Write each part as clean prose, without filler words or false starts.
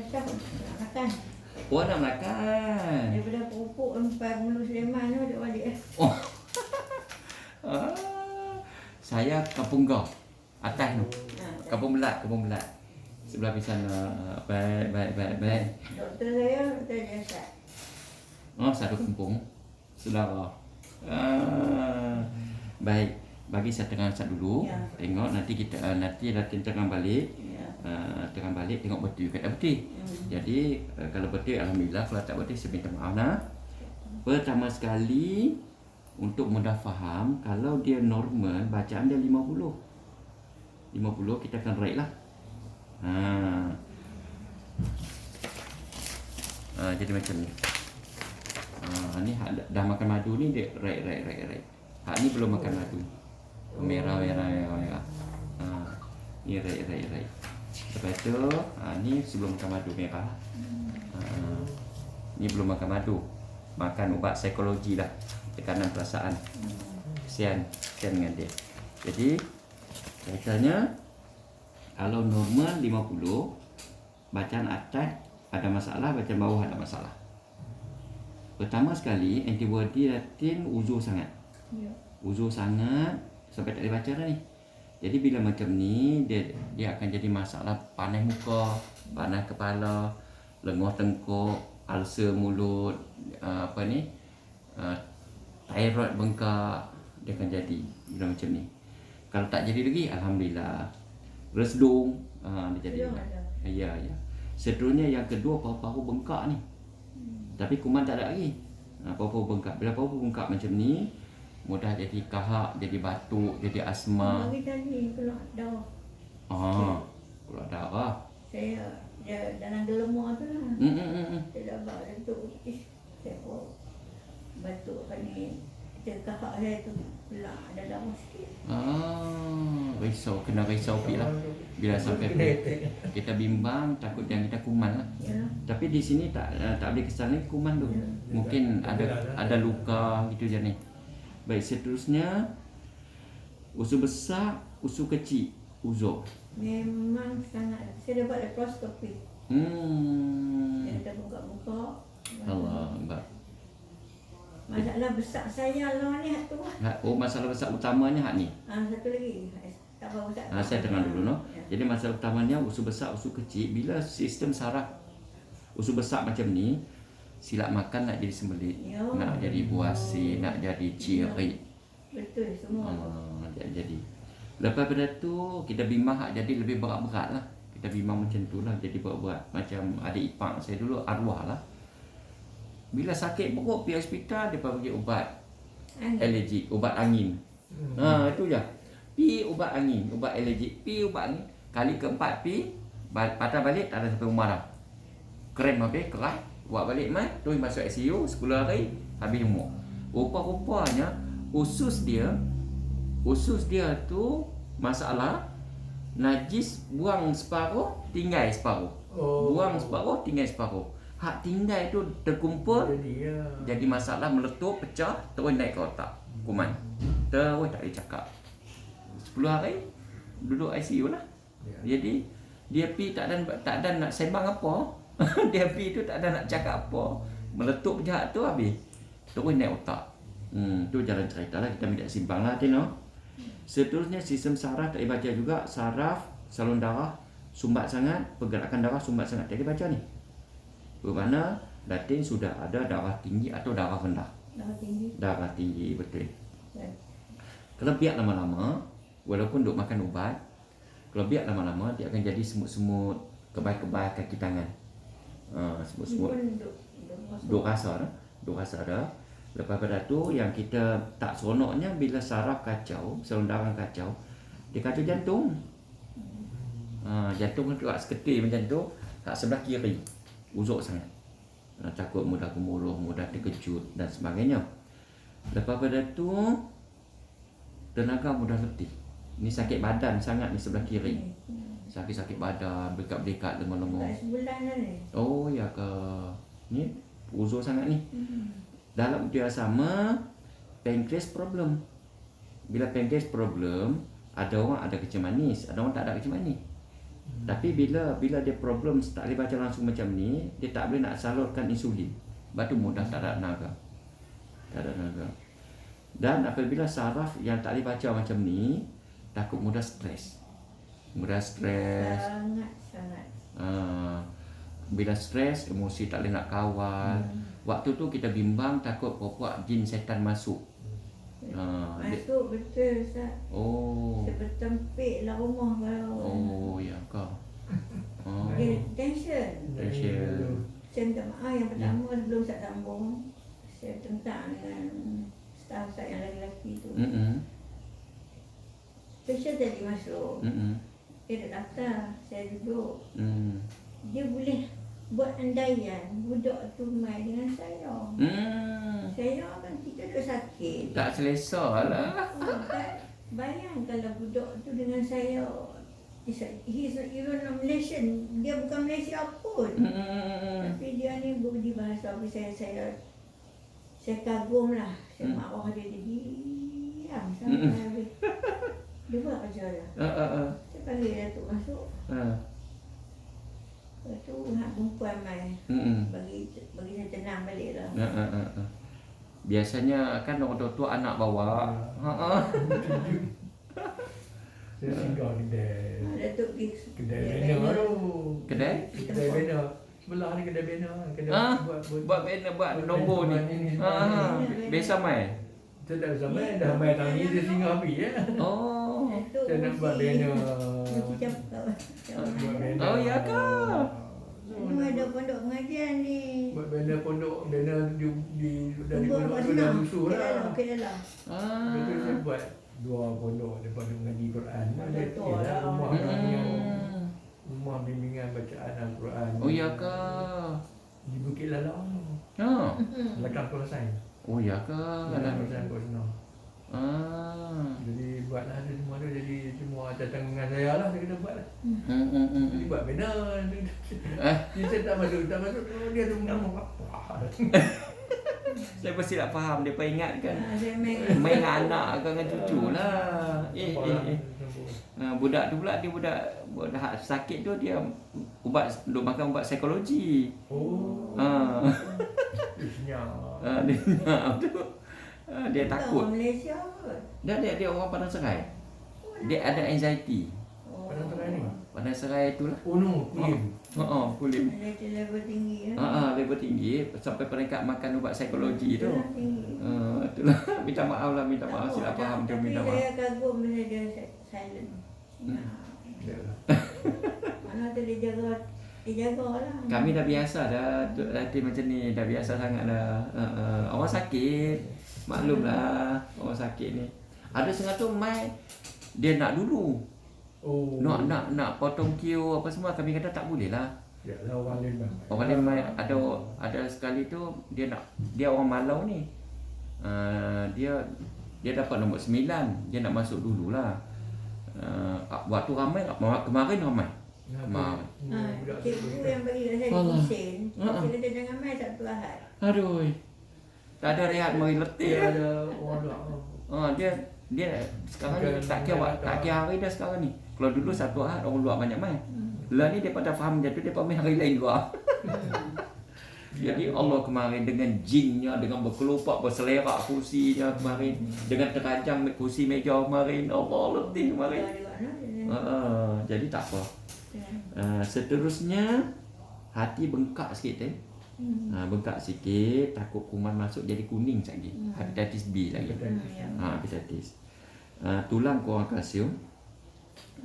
macam nak makan. Oh, nak makan. Daripada pupuk sampai Mulu Sulaiman tu dia balik. Oh. Saya Kampung Gau. Atas tu. Kampung Belat. Sebelah pisan. Baik. Doktor saya, doktor jasad. Oh, satu kampung. Saudara. Baik. Bagi saya tengah dulu. Ya. Tengok nanti kita nanti tengah balik. Ya. Tengah balik tengok betul ke tak betul. Jadi kalau betul alhamdulillah, kalau tak betul saya minta maaf nah. Pertama sekali untuk mudah faham, kalau dia normal bacaan dia 50. 50 kita akan rate lah. Jadi macam ni. Ni dah makan madu ni dia rate. Hak ni belum makan madu. Merah. Ni rate. Lepas tu, ni sebelum makan madu merah. Ni belum makan madu. Makan ubat psikologi lah. Tekanan perasaan. Kesian dengan dia. Jadi, katanya kalau normal 50, bacaan atas ada masalah, bacaan bawah ada masalah. Pertama sekali, antibody Latin uzur sangat. Ya. Uzur sangat sampai tak boleh baca dah ni. Jadi bila macam ni dia akan jadi masalah panas muka, panas kepala, lenguh tengkuk, ulcer mulut, thyroid bengkak, dia akan jadi bila macam ni. Kalau tak jadi lagi alhamdulillah. Resdung dia jadi juga. Ya. Seterusnya yang kedua paru-paru bengkak ni. Tapi kuman tak ada lagi. Paru-paru bengkak. Bila paru-paru bengkak macam ni, mudah jadi kahak, jadi batuk, jadi asma. Bagi tadi keluar darah. Keluar darah. Saya dia dalam gelembung tu lah. Saya dah bawa dia tu. Saya batuk kan ni. Kita kahak saya tu pula ada darah sikit. Risau, kena risau pula lah. Bila sampai kita bimbang, takut yang kita kuman lah. Yalah. Tapi di sini tak boleh kesan lagi kuman tu. Mungkin ada luka gitu je ni. Baik, seterusnya usus besar, usus kecil, uzur. Memang sangat. Saya dah buat laparoskopi. Dia dah buka-buka. Allah Akbar. Masalah besar saya lah ni hak tu. Masalah besar utamanya hak ni. Satu lagi. Tak apa besar. Saya tengah dulu no. Ya. Jadi masalah utamanya usus besar, usus kecil. Bila sistem saraf usus besar macam ni, silap makan nak jadi sembelit, nak jadi buasi, nak jadi ciri. Betul semua. Jadi lepas pada tu kita bimbang hak jadi lebih berat-berat lah. Kita bimbang macam tu lah, jadi berat-berat. Macam adik ipar saya dulu arwah lah. Bila sakit perut pergi hospital, dia bagi ubat alergik, ubat angin. Itu je. Pi ubat angin, ubat alergik, pi ubat angin. Kali keempat pi, patah balik tak ada sampai rumah dah. Krem habis, keras. Buat balik mai, terus masuk ICU 10 hari, habis umur. Rupa-rupanya usus dia tu masalah najis, buang separuh, tinggal separuh. Buang separuh, tinggal separuh. Hak tinggal tu terkumpul, jadi masalah meletup, pecah, terus naik ke otak. Kuman. Terus tak boleh cakap. 10 hari duduk ICU lah. Jadi dia pi tak ada nak sembang apa. Dia pi tu tak ada nak cakap apa. Meletup jahat tu habis. Terus naik otak. Tu jalan cerita lah, kita minta simpang lah Tino. Seterusnya sistem saraf tak boleh baca juga. Saraf, saluran darah sumbat sangat, pergerakan darah sumbat sangat. Tak boleh baca ni. Bermakna Latin sudah ada darah tinggi atau darah rendah. Darah tinggi, betul. Kalau biar lama-lama, walaupun duk makan ubat, kalau biar lama-lama dia akan jadi semut-semut, kebal-kebal kaki tangan. Semut-semut. Duk rasa dah. Lepas pada tu yang kita tak seronoknya bila saraf kacau, saluran darah kacau, dia kacau jantung. Jantung tu seketil macam tu, kat sebelah kiri. Uzuk sangat. Takut mudah gemuruh, mudah terkejut dan sebagainya. Lepas pada tu tenaga mudah letih. Ni sakit badan sangat ni sebelah kiri. Sakit-sakit badan, berdekat-dekat lemah-lemah. Sebulan dah ni. Oh ya ke. Ni uzur sangat ni. Dalam usia sama, pankreas problem. Bila pankreas problem, ada orang ada kecil manis, ada orang tak ada kecil manis. Tapi bila dia problem tak boleh baca langsung macam ni, dia tak boleh nak salurkan insulin. Lepas tu mudah tak ada tenaga. Dan apabila saraf yang tak boleh baca macam ni, takut mudah stres. Sangat. Bila stres, emosi tak boleh nak kawal. Waktu tu kita bimbang, takut puak jin setan masuk. Masuk betul Ustaz. Saya bertempik lah rumah kalau. Ya kau. Dia tension. Saya minta maaf yang pertama sebelum saya sambung. Saya tentang dengan staff saya yang lelaki tu. Patient tadi masuk. Dia dah daftar, saya duduk. Dia boleh buat andaian budak tu main dengan saya. Saya kan kita dah sakit. Tak selesa lah. Bayang kalau budak tu dengan saya. He's even a Malaysian. Dia bukan Malaysia pun. Tapi dia ni budi bahasa. Saya kagum lah. Saya marah dia diam sampai habis. Dia buat kerja lah. Saya panggil Datuk masuk. Lepas tu nak perempuan mai. Bagi saya tenang balik lah. Biasanya kan orang tua anak bawa. Saya singgah kedai. Datuk pergi Kedai banner tu. Kedai? Kedai banner. Sebelah ni kedai banner. Buat banner, buat nombor ni. Biasa mai. Saya tak sama, dah main tahun ni dia singgah habis ya. Saya nak buat banner. Oh ya ke? Ini ada pondok pengajian ni. Buat banner pondok, banner dari pondok tu dah senang. rusuh lah. Okey dah. Betul saya buat 2 pondok daripada mengaji Quran. Betul lah. Rumah kami yang rumah bimbingan bacaan Al-Quran. Oh ya ke? Di Bukit Lalang. Belakang Kolasain. Oh ya ke? Belakang Kolasain Kau Senang. Jadi buatlah tu semua tu, jadi semua datang dengan saya lah, saya kena buat lah. Jadi buat banner. Dia saya tak masuk, dia tu ngomong apa. Saya pasti tak faham, dia ingatkan. Saya main Main dengan anak ke dengan cucu lah. Budak tu pula, dia budak sakit tu, dia duk makan ubat psikologi. Dia senyap tu. Dia takut. Orang Malaysia kot. Dia orang Padang Serai. Dia ada anxiety. Padang Serai ni? Padang Serai itulah. Kulim. Kulim. Level tinggi ya. Level tinggi sampai peringkat makan ubat psikologi tu. Tinggi. Itulah. Minta maaf silap faham dia, minta maaf. Tapi saya kagum bila dia silent. Mana tu dia jaga lah. Kami dah biasa dah latih macam ni, dah biasa sangat dah. Orang sakit, maklumlah orang sakit ni. Ada setengah tu mai dia nak dulu. Nak potong queue apa semua, kami kata tak boleh lah. Yalah orang lain bang. Orang lain mai ada sekali tu dia orang Malau ni. Dia dapat nombor 9, dia nak masuk dululah. Waktu ramai, kemarin ramai. Cikgu yang bagi kat saya kusin. Saya kata jangan main Sabtu Ahad. Aduh. Tak ada rehat mari letih. Dia ada orang luar. Dia sekarang ni tak kira hari dah sekarang ni. Kalau dulu Sabtu Ahad orang luar banyak main. Lah ni dia pada faham dia tu, dia main hari lain luar. Jadi Allah kemarin dengan jinnya, dengan berkelopak, berselerak kursinya kemarin, dengan terajang kursi meja kemarin, Allah letih kemarin. Jadi tak apa. Seterusnya hati bengkak sikit bengkak sikit, takut kuman masuk jadi kuning lagi. Hepatitis B lagi. Hepatitis. Tulang kurang kalsium.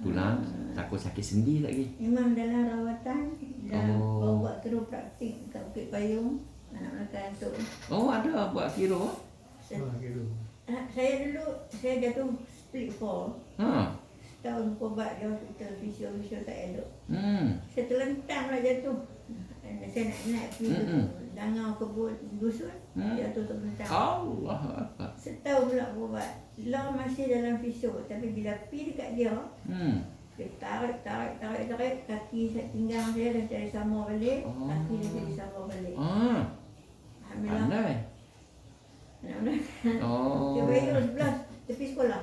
Tulang takut sakit sendi lagi. Memang dalam rawatan dah buat praktik kat Bukit Payung, anak Melaka tu. Ada buat kiro. Saya dulu jatuh split fall. Setahun ubat di hospital, fisio tak elok. Saya terlentang lah jatuh. Saya nak naik pergi Dangau Kebun Dusun, jatuh terlentang. Allah. Setahun pula ubat. Law masih dalam fisio, tapi bila pergi dekat dia, dia tarik, kaki pinggang saya dah jadi sama balik, kaki dah jadi sama balik. Alhamdulillah. Dia bayar 11 tepi sekolah.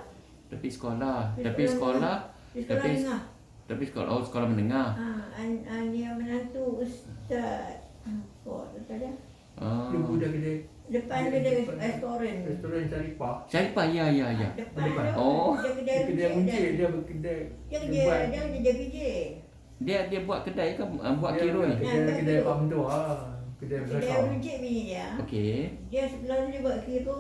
Tepi sekolah. Tepi Tapi sekolah menengah. Dia menantu Ustaz. Apa tu tadi? Dia budak kedai. Depan dia ada restoran. Restoran Syarifah. Syarifah, ya. Depan Depan. tu Oh. dia kedai Kedai runcit muncik, dah. dia berkedai. Dia kerja kerja. Dia buat kedai ke buat Dia kiroi? Kedai Pak Mentua. Kedai Kedai belakang. runcit bini dia. Okey. Dia sebelah tu dia buat kira.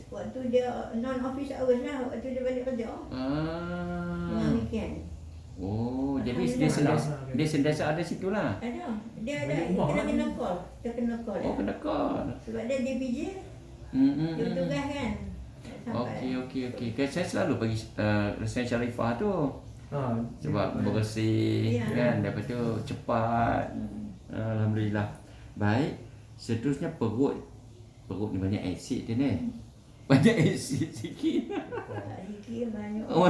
Waktu dia non-office hours lah. Waktu dia balik kerja. Ah. Weekend. Oh, jadi Alhamdulillah. dia sentiasa ada situ lah. Ada. Dia ada. Balik rumah Kena lah. kena call. Dia kena call. Oh, kena call. Sebab dia DPJ. Dia tugas kan. Okey. Saya selalu pergi restoran Syarifah tu. Sebab bersih Ya. kan, lepas tu cepat. Alhamdulillah. Baik. Seterusnya perut ni banyak asid dia ni. Banyak asid sikit. Sikit banyak. Oh.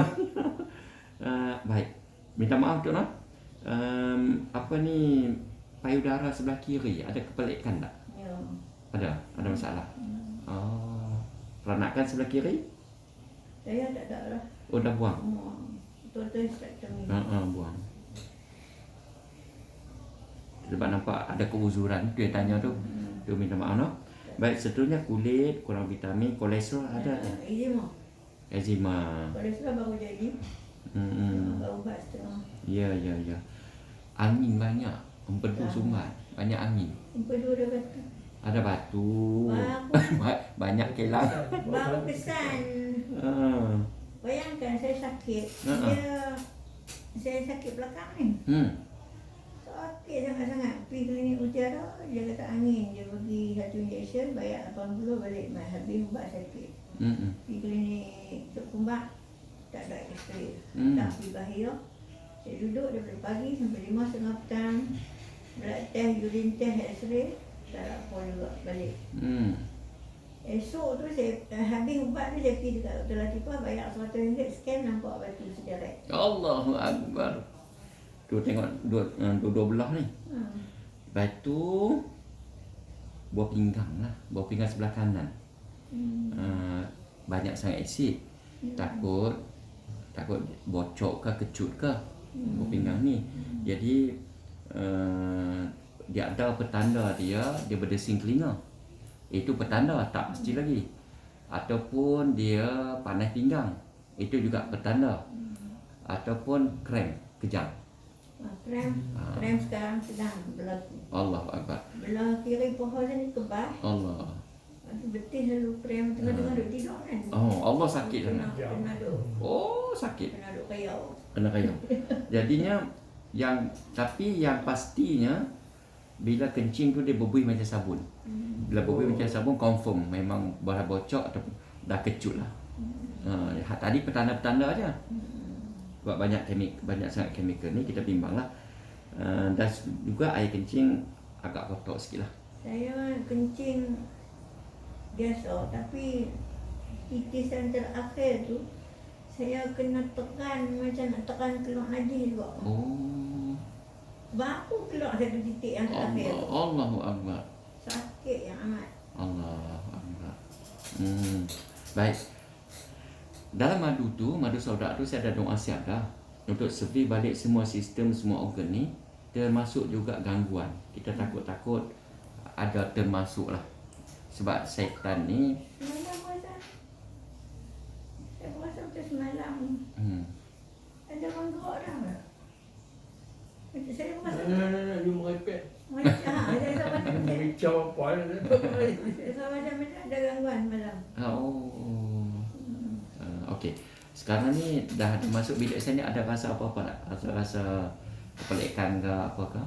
Baik. Minta maaf tu, no. Apa ni, payudara sebelah kiri ada kepelikan tak? Ya. Ada masalah. Oh. Peranakan sebelah kiri? Saya tak tahu lah. Oh, dah buang. Total hysterectomy. Buang. Sebab nampak ada keuzuran tu yang tanya tu. Tu minta maaf, no. Baik, seterusnya kulit, kurang vitamin, kolesterol ada tak? Eczema. Kolesterol baru jadi. Baru buat setengah. Ya. Angin banyak, empedu sumbat, banyak angin. Empedu dah kata. Ada batu. Banyak kelang. Baru kesan. Bayangkan saya sakit. Saya sakit belakang ni. Sakit sangat-sangat. Pergi klinik mutiara, dia kata angin. Dia pergi satu injection, bayar 80 balik. Habis ubat sakit. Pergi klinik Tok Kumbak, tak ada x-ray. Tak pergi Bahia. Saya duduk daripada pagi sampai 5:30 petang. Blood test, urine test, x-ray. Tak ada apa juga balik. Esok tu saya habis ubat tu saya pergi dekat Dr. Latifah, bayar RM100, scan nampak batu sederek. Allahu Akbar. Tu tengok dua belah ni. Batu buah pinggang lah, buah pinggang sebelah kanan. Banyak sangat asid. Takut bocor ke kecut ke buah pinggang ni. Jadi dia ada petanda dia berdesing telinga. Itu petanda, tak mesti lagi. Ataupun dia panas pinggang. Itu juga petanda. Ataupun krem kejang. Krem sekarang sedang berlaku. Allahu Akbar. Belah kiri pohon ni kebas. Allah. Betis lalu krem tengah-tengah duduk tidur kan. Oh, Allah sakit sangat. Kena duduk. Oh, sakit. Kena duduk kayau. Kena kayang. Jadinya tapi yang pastinya bila kencing tu dia berbuih macam sabun. Bila berbuih macam sabun confirm memang barang bocor atau dah kecut lah. Tadi petanda-petanda aja. Sebab banyak sangat chemical ni kita bimbang lah. Dan juga air kencing agak kotor sikit lah. Saya kencing biasa tapi titisan terakhir tu saya kena tekan macam nak tekan keluar najis juga. Oh. Baru keluar satu titik yang terakhir tu. Allahu Akbar. Sakit yang amat. Allahu Akbar. Baik. Dalam madu sauda tu saya ada doa siap dah untuk survey balik semua sistem, semua organ ni, termasuk juga gangguan. Kita takut-takut ada termasuk lah. Sebab syaitan ni Saya puasa macam semalam. Ada orang gerak dah tak? Macam saya puasa. Dia merepek. Saya sama macam Ricau apa lah. macam ada gangguan malam. Okey. Sekarang ni dah masuk bilik saya ni, ada rasa apa-apa tak? Rasa kepelikan ke apa ke?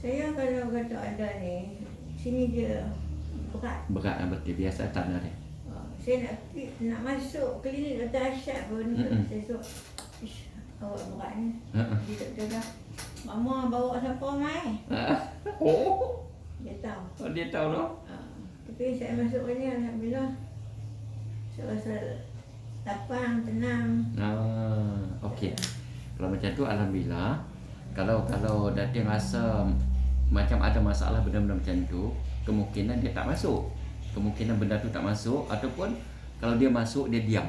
Saya kalau kata ada ni, sini dia berat. Berat lah betul, biasa tanah dia. Saya nak masuk klinik Dr. Asyad pun, saya suruh, ish, awak berat ni. Dia doktor dah, Mama bawa siapa mai? Oh, Dia tahu. dia tahu no? Tapi saya masuk ni, Alhamdulillah. Saya rasa lapang, tenang. Okey. Kalau macam tu alhamdulillah. Kalau dating rasa macam ada masalah benda-benda macam tu, kemungkinan dia tak masuk. Kemungkinan benda tu tak masuk, ataupun kalau dia masuk dia diam.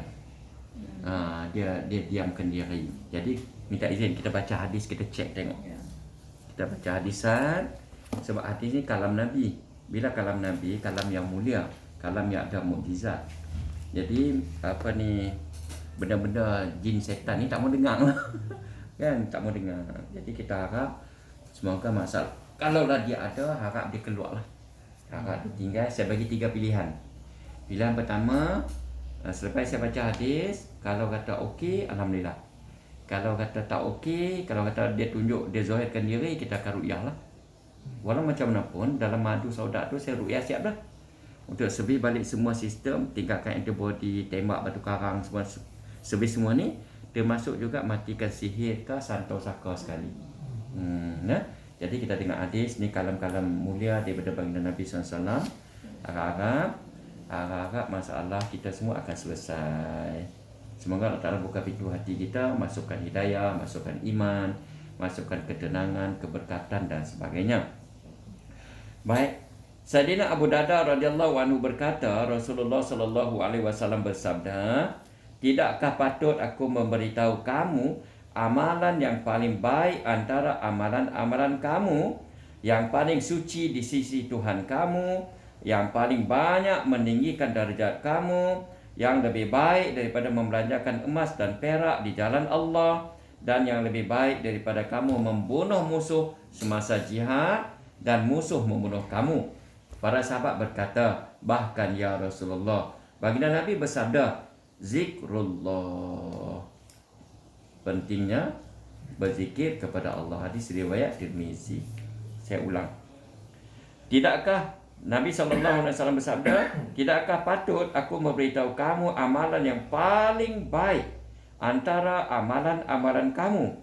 Dia diamkan diri. Jadi minta izin kita baca hadis, kita cek tengok. Ya. Kita baca hadisan sebab hadis ni kalam Nabi. Bila kalam Nabi, kalam yang mulia, kalam yang ada mukjizat. Jadi apa ni, benda-benda jin setan ni tak mau dengar lah. Kan, tak mau dengar. Jadi kita harap semoga masalah, kalaulah dia ada, harap dia keluar lah. Harap dia tinggal. Saya bagi 3 pilihan. Pilihan pertama, selepas saya baca hadis, kalau kata okey, alhamdulillah. Kalau kata tak okey, kalau kata dia tunjuk, dia zahirkan diri, kita akan ruqyah lah. Walau macam mana pun, dalam madu saudak tu saya ruqyah siap dah. Untuk servis balik semua sistem, tinggalkan antibody, tembak batu karang, semua servis semua ni, termasuk juga matikan sihir ke santau saka sekali. Nah, jadi kita tengok hadis ni, kalam-kalam mulia daripada baginda Nabi SAW. Harap masalah kita semua akan selesai. Semoga Allah Ta'ala buka pintu hati kita, masukkan hidayah, masukkan iman, masukkan ketenangan, keberkatan dan sebagainya. Baik, Sayyidina Abu Darda radhiyallahu anhu berkata, Rasulullah sallallahu alaihi wasallam bersabda, "Tidakkah patut aku memberitahu kamu amalan yang paling baik antara amalan-amalan kamu, yang paling suci di sisi Tuhan kamu, yang paling banyak meninggikan darjat kamu, yang lebih baik daripada membelanjakan emas dan perak di jalan Allah, dan yang lebih baik daripada kamu membunuh musuh semasa jihad dan musuh membunuh kamu." Para sahabat berkata, "Bahkan ya Rasulullah." Baginda Nabi bersabda, "Zikrullah." Pentingnya berzikir kepada Allah. Hadis riwayat Tirmizi. Saya ulang. Tidakkah Nabi SAW bersabda, "Tidakkah patut aku memberitahu kamu amalan yang paling baik antara amalan-amalan kamu,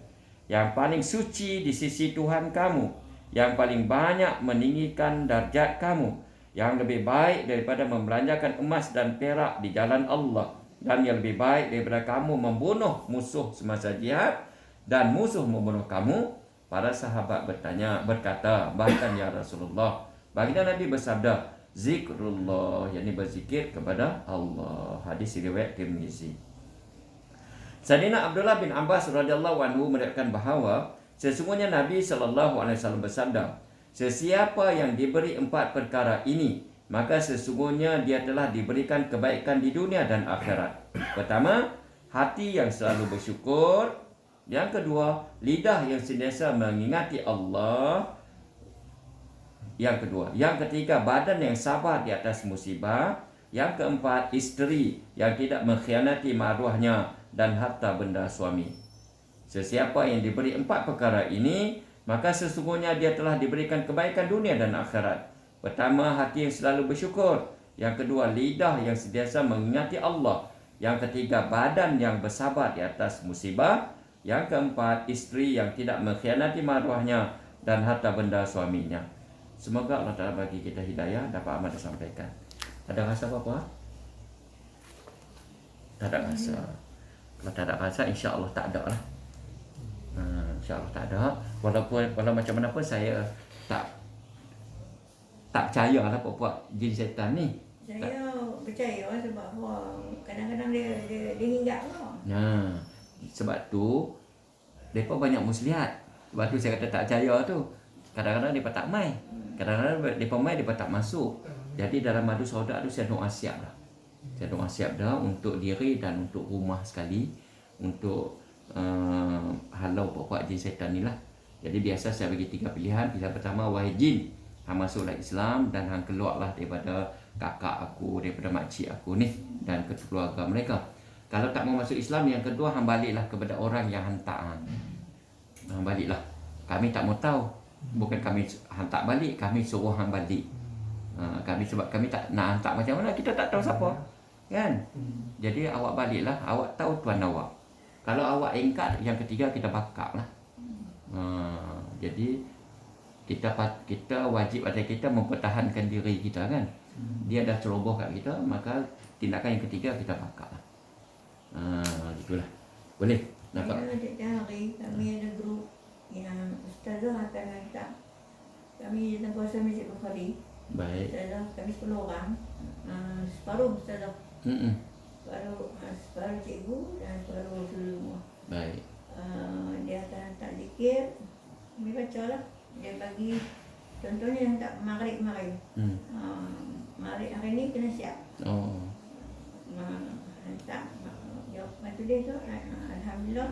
yang paling suci di sisi Tuhan kamu, yang paling banyak meninggikan darjat kamu, yang lebih baik daripada membelanjakan emas dan perak di jalan Allah, dan yang lebih baik daripada kamu membunuh musuh semasa jihad dan musuh membunuh kamu?" Para sahabat berkata, "Bahkan ya Rasulullah." Baginda Nabi bersabda, "Zikrullah," yakni berzikir kepada Allah. Hadis riwayat Tirmizi. Sayyidina Abdullah bin Abbas radhiyallahu anhu meriwayatkan bahawa sesungguhnya Nabi SAW bersabda, "Sesiapa yang diberi 4 perkara ini, maka sesungguhnya dia telah diberikan kebaikan di dunia dan akhirat. Pertama, hati yang selalu bersyukur. Yang kedua, lidah yang sentiasa mengingati Allah. Yang ketiga, badan yang sabar di atas musibah. Yang keempat, isteri yang tidak mengkhianati maruahnya dan harta benda suami. Sesiapa yang diberi 4 perkara ini, maka sesungguhnya dia telah diberikan kebaikan dunia dan akhirat. Pertama, hati yang selalu bersyukur. Yang kedua, lidah yang sentiasa mengingati Allah. Yang ketiga, badan yang bersabar di atas musibah. Yang keempat, isteri yang tidak mengkhianati maruahnya dan harta benda suaminya." Semoga Allah Ta'ala bagi kita hidayah, dapat amat disampaikan. Ada rasa apa-apa? Tak ada rasa. Kalau tak ada rasa, insya Allah tak ada lah. Insya Allah tak ada. Walau macam mana pun saya tak percaya lah puak-puak jin setan ni. Saya percaya sebab kadang-kadang dia hinggap lah. Sebab tu mereka banyak muslihat. Sebab tu saya kata tak percaya tu. Kadang-kadang mereka tak main. Kadang-kadang mereka main, mereka tak masuk. Jadi dalam madu saudak tu saya doa siap dah. Saya doa siap dah untuk diri dan untuk rumah sekali. Untuk halau puak-puak jin setan ni lah. Jadi biasa saya bagi 3 pilihan. Pilihan pertama, wahai jin, hang masuklah Islam dan hang keluarlah daripada kakak aku, daripada makcik aku ni dan keluarga mereka. Kalau tak mau masuk Islam, yang kedua, hang baliklah kepada orang yang hantar. Hang baliklah. Kami tak mau tahu. Bukan kami hantar balik, kami suruh hang balik. Sebab kami tak nak hantar macam mana, kita tak tahu siapa. Kan? Jadi awak baliklah, awak tahu tuan awak. Kalau awak ingkar, yang ketiga kita bakar lah. Jadi kita wajib pada kita mempertahankan diri kita kan. Dia dah ceroboh kat kita, maka tindakan yang ketiga kita bakar lah. Itulah. Boleh? Nampak? Setiap hari kami ada grup yang ustazah akan hantar. Kami datang kuasa Masjid Bukhari. Baik. Ustazah, kami 10 orang. Separuh ustazah. Separuh cikgu dan separuh seluruh. Baik. dia akan hantar zikir, dia baca lah. Dia bagi contohnya yang tak maghrib kemarin. Maghrib hari ni kena siap. Hantar jawapan tu dia tu, alhamdulillah.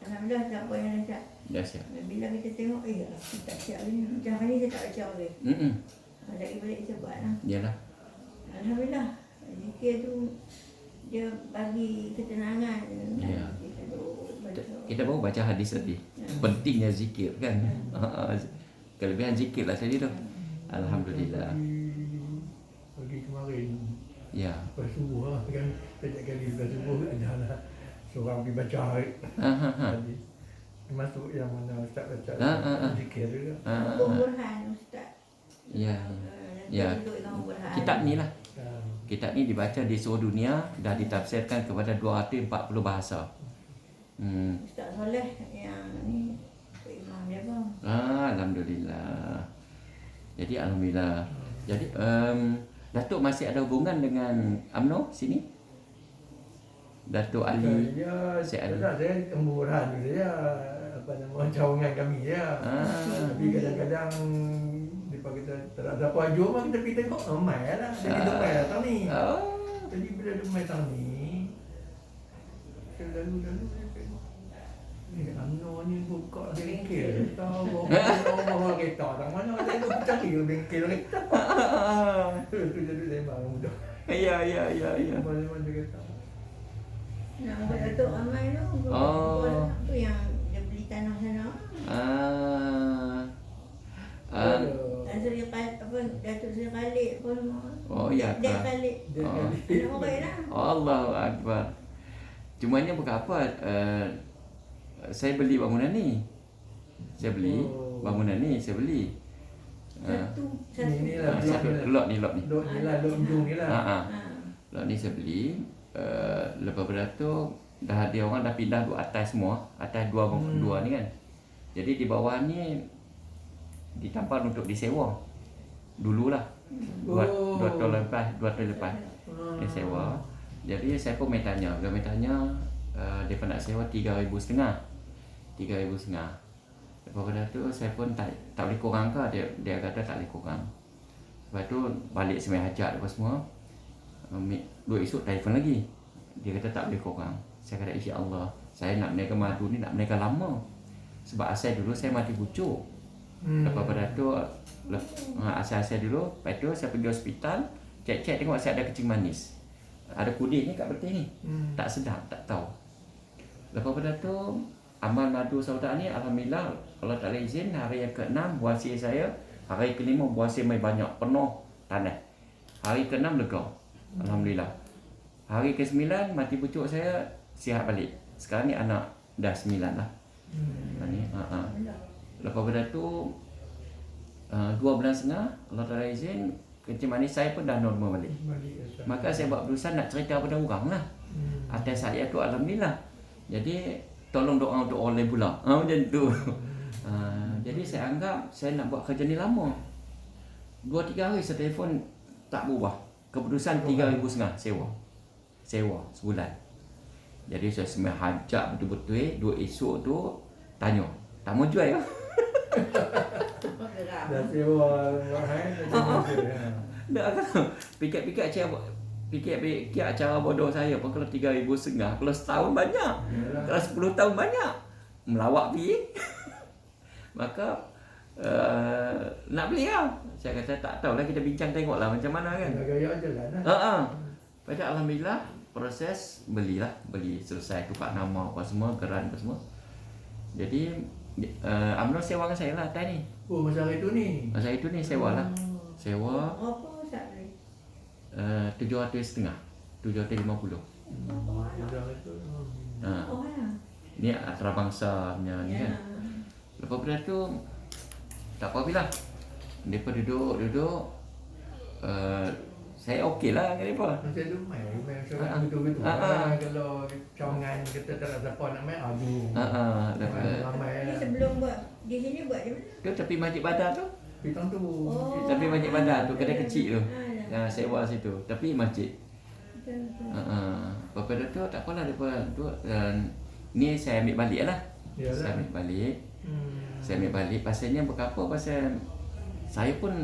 Alhamdulillah siapa yang dah siap. Dah siap. Bila kita tengok, aku tak siap ni. Macam hari ni saya tak baca lagi. Lagi balik saya buat lah. Yalah. Alhamdulillah. Zikir tu dia bagi ketenangan. Ya. Kita duduk baca. Kita baru baca hadis tadi. Pentingnya zikir kan. Kelebihan zikir lah tadi tu. Alhamdulillah. Pagi kemarin. Ya. Lepas subuh lah kan. Setiap kali lepas subuh ada lah. Seorang pergi baca hadis. Termasuk yang mana Ustaz baca zikir juga. Burhan Ustaz. Ya. Ya. Kitab ni lah. Kitab ni dibaca di seluruh dunia, dah ditafsirkan kepada 240 bahasa. Ustaz Soleh yang ni imam dia bang. Alhamdulillah. Jadi alhamdulillah. Jadi Datuk masih ada hubungan dengan UMNO sini? Datuk Ali. Saya temburan dia apa nama cawangan kami ya. Tapi kadang-kadang depa kita tak ada apa jom kita pergi tengok ramai lah. Jadi ramai datang ni. Jadi bila ramai datang ni lalu ni UMNO ni buka bengkel. Tahu bawa kereta tak mana tengok cari bengkel kereta. Tu jadi memang mudah. Ya. Mana-mana kereta. Nak buat Datuk Amal tu. Tu yang dia beli tanah sana. Datuk Seri Khalid pun. Ya. Dia Khalid. Anak orang lah. Allahu Akbar. Cumanya bukan apa, saya beli bangunan ni. Saya beli. Satu lot ni. Lot ujung ni lah. Lot ni saya beli. Lepas pada tu dah ada orang dah pindah duduk atas semua, atas dua ni kan. Jadi di bawah ni ditampal untuk disewa. Dululah. Dua tahun lepas disewa. Jadi saya pun main tanya, dia nak sewa 3,500. 3,500. Lepas pada tu saya pun tak boleh kurang ke, dia kata tak boleh kurang. Lepas tu balik semai hajat apa semua. Dua esok telefon lagi. Dia kata tak boleh kurang. Saya kata insya-Allah. Saya nak menaikkan madu ni nak menaikkan lama. Sebab asal dulu saya mati pucuk. Lepas pada tu asal dulu. Lepas tu saya pergi hospital, cek tengok saya ada kencing manis. Ada kudis ni kat betis ni. Tak sedap, tak tahu. Lepas pada tu amal madu sauda ni alhamdulillah Allah Taala izin hari yang ke-6 buasir saya, hari ke-5 buasir mai banyak penuh tanah. Hari ke-6 lega. Alhamdulillah. Hari ke-9 mati pucuk saya sihat balik. Sekarang ni anak dah 9 lah. Lepas pada tu 2 bulan setengah Allah Taala izin kencing manis saya pun dah normal balik. Maka saya buat berusaha nak cerita pada orang lah. Atas saya tu alhamdulillah. Jadi tolong doa untuk orang lain pula. Macam tu. Jadi saya anggap saya nak buat kerja ni lama. 2-3 hari saya telefon tak berubah. Keputusan 3,500 sewa sebulan. Jadi saya semai hajat betul-betul 2 esok tu tanya, tak mau jual ke? Dah sewa Tak kan. Fikir cara bodoh saya pun kalau 3,500, kalau setahun banyak. Kalau 10 tahun banyak. Melawak pergi. Maka nak beli lah. Saya kata tak tahulah, kita bincang tengoklah macam mana kan. Gaya jalan lah. Pada alhamdulillah proses beli selesai tukar nama apa semua, geran apa semua. Jadi UMNO sewa dengan saya lah atas ni. Masa hari tu ni. Masa itu ni sewa lah. Sewa Apa Ustaz beli? 750. 750. Ni antarabangsa punya ni kan. Lepas pada tu tak apa bila. Depa duduk saya okey lah dengan depa. Macam tu main betul-betul. Kalau cawangan kita tak ada siapa nak main ramai. Ni sebelum buat di sini buat di mana? Tu tepi Masjid Badar tu. Pitang tu. Tepi Masjid Badar tu, kedai kecil tu. Sewa situ, tepi masjid. Lepas pada tu tak apalah depa tu Ni saya ambil balik lah. Yalah. Saya ambil balik. Hmm. Saya ambil balik. Pasalnya berapa? Pasal saya pun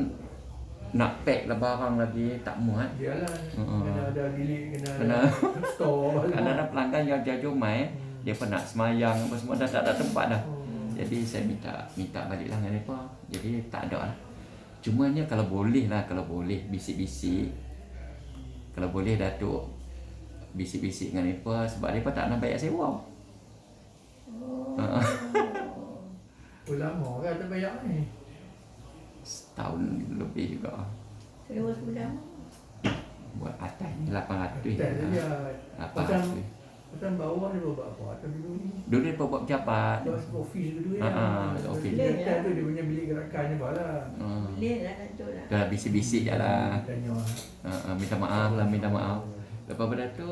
nak pack lah barang lagi. Tak muat. Yalah. Hmm. Kena ada bilik, kena Kena- ada store. Ada pelanggan yang jauh mai. Dia pun nak semayang apa semua. Dah tak ada tempat dah. Hmm. Jadi saya minta balik lah dengan mereka. Jadi tak ada lah. Cumanya kalau boleh lah. Kalau boleh bisik-bisik. Kalau boleh Datuk bisik-bisik dengan mereka. Sebab mereka tak nak bayar sewa. Oh. Lama kan tak bayar ni. Setahun lebih juga. Sewa sudah. Buat atas ni 800. Tak saja. Pasal 800. pasal bawah dia buat apa? Atau dulu ni. Dulu dia buat pejabat. Bos office dulu ya. Office. Dia tu dia punya bilik gerakan ni balah. Boleh lah Datuk lah. Dah bisik-bisik je lah. Tanya. Minta maaf lah, minta maaf. Lepas pada tu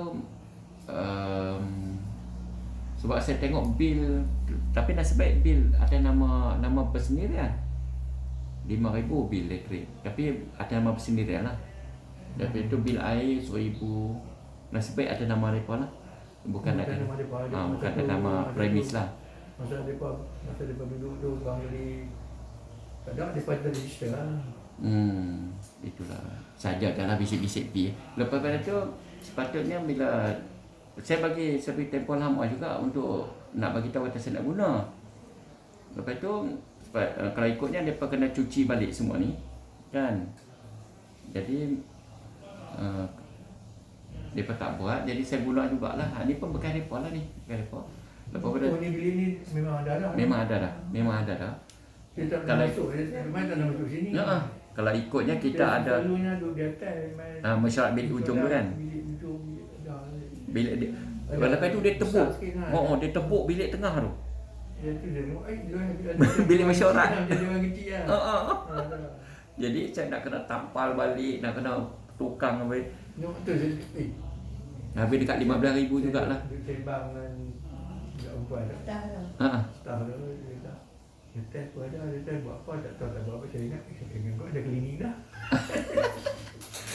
sebab saya tengok bil, tapi nasib baik bil ada nama bersendirian. 5,000 bil elektrik. Tapi ada nama bersendirian lah. Lepas tu bil air 1,000. Nasib baik ada nama mereka lah. Bukan ada nama depa. bukan ada nama premis lah. Masa depa duduk tu bang jadi kadang depa register lah. Itulah. Saja dalam bisik-bisik pi. Lepas pada tu sepatutnya bila saya bagi tempoh lama juga untuk nak bagi tahu kata saya nak guna. Lepas tu kalau ikutnya depa kena cuci balik semua ni kan. Jadi depa tak buat, jadi saya guna jugalah. Ni pun bekas depa lah ni, bekas depa. Lepas pada ni bilik ni memang ada dah. memang ada dah. Dia tak Kalau- nak masuk, memang tak nak masuk sini. Ya, kalau ikutnya kita ada Selalunya duduk di atas. mesyuarat bilik ujung tu kan. Bilik ujung dah. Bilik dia, lepas tu dia tebuk. Besar sikit kan. Dia tebuk bilik tengah tu. Dia tu dia tengok, Bilik mesyuarat. Jadi orang kecil lah. Dah. Jadi saya nak kena tampal balik, nak kena tukang habis. Tengok tu saya, Habis dekat 15,000 jugalah. Dia sembang dengan budak perempuan tu. Tak lah. Ha. Staff tu, dia kata, dia test pun ada, dia test buat apa, tak tahu tak buat apa. Saya ingat, saya ingat kau ada klinik dah.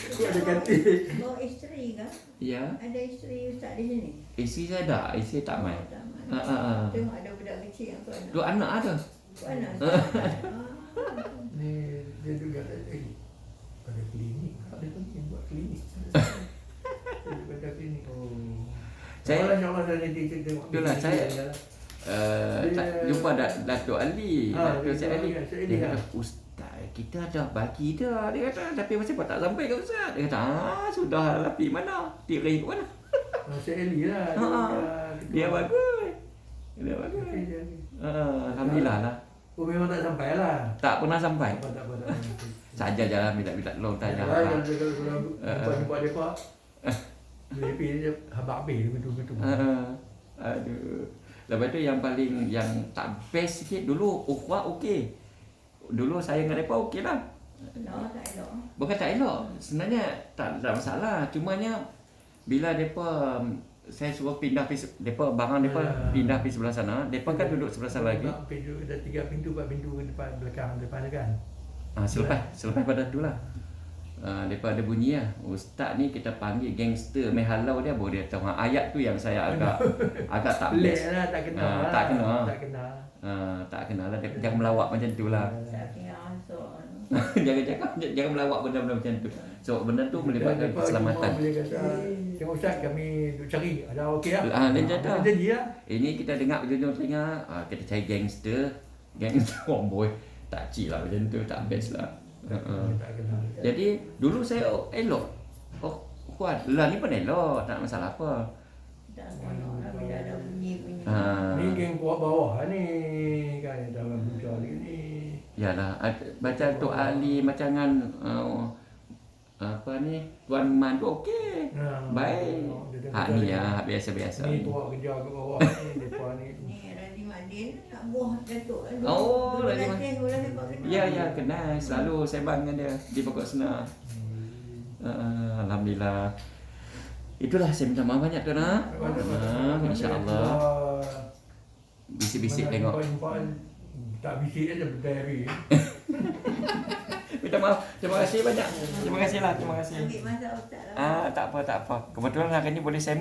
Kau ada kantin. Bawa isteri ke? Ya. Ada isteri Ustaz di sini? Isteri saya ada, isteri tak main. Oh, tak main. Ha. Tengok ada budak kecil yang tu anak. Dua anak ada. Tu anak Ustaz. Ni, dia juga ada, ada klinik. Ada penting buat klinik. Dia ada klinik. Oh. Saya- InsyaAllah saya nanti tengok. Itulah, saya- Tak jumpa Datuk Ali. Datuk Syed Ali. Syed Ali, Dia kata, Ustaz, kita dah bagi dah. Dia kata, tapi macam apa tak sampai ke Ustaz? Dia kata, sudah lah, pergi mana? Tirai ke mana? Syed Ali lah. Dia bagus. Dia bagus. Alhamdulillah lah. Oh memang tak sampai lah. Tak pernah sampai. Tak apa. Saja jalan minta tolong tanya. Kalau jumpa dia pak. Dia pergi dia habis betul-betul. Aduh. Lepas tu yang paling yang tak best sikit dulu ukhuwah okey. Dulu saya dengan mereka okey lah. No, tak elok. Bukan tak elok. Sebenarnya tak ada masalah. Cumanya bila mereka saya suruh pindah depa barang depa pindah pergi sebelah sana. Depa kan duduk sebelah sana lagi. Pintu ada 3 pintu, 4 pintu ke depan belakang depan kan. Selepas pada tu lah. Depa ada bunyi lah. Ustaz ni kita panggil gangster main halau dia boleh tahu. Ayat tu yang saya agak tak Pelik best. lah, tak kena. Tak kena. Tak kena. Tak kena lah. Jangan melawak macam tu lah. Saya tinggal masuk. jangan melawak benda-benda macam tu. So benda tu melibatkan Depa keselamatan. cuma boleh kata, tengok Ustaz kami duk cari. Ada okey lah. Dia jatuh. Jadi lah. Ini kita dengar ujung-ujung telinga, kita cari gangster. Oh boy, tak cik lah macam tu, tak best lah. Tak kena. Jadi dulu saya elok. Kuat. Lah ni pun elok, tak masalah apa. Tak seronok lah bila ada bunyi-bunyi. Ni geng kuat bawah ni kan dalam buka ni. Yalah, macam Tok Ali, macam dengan apa ni, Tuan Man tu okey. Baik. Ni ya, biasa-biasa. Ni buat kerja kat bawah ni, depa ni. Ni Radhi Madin nak buah Datuk. Oh, Radhi Madin. Bulan lepas kenal. Ya, kenal. Selalu saya bang dengan dia di pokok senar. Alhamdulillah. Itulah saya minta maaf banyak tu nak. InsyaAllah. Bisik-bisik tengok. Tak bisik aja berdiri. Minta maaf. Terima kasih banyak. Terima kasih lah. Terima kasih. Ambil masa Ustaz lah. Tak apa. Kebetulan hari ni boleh sembang.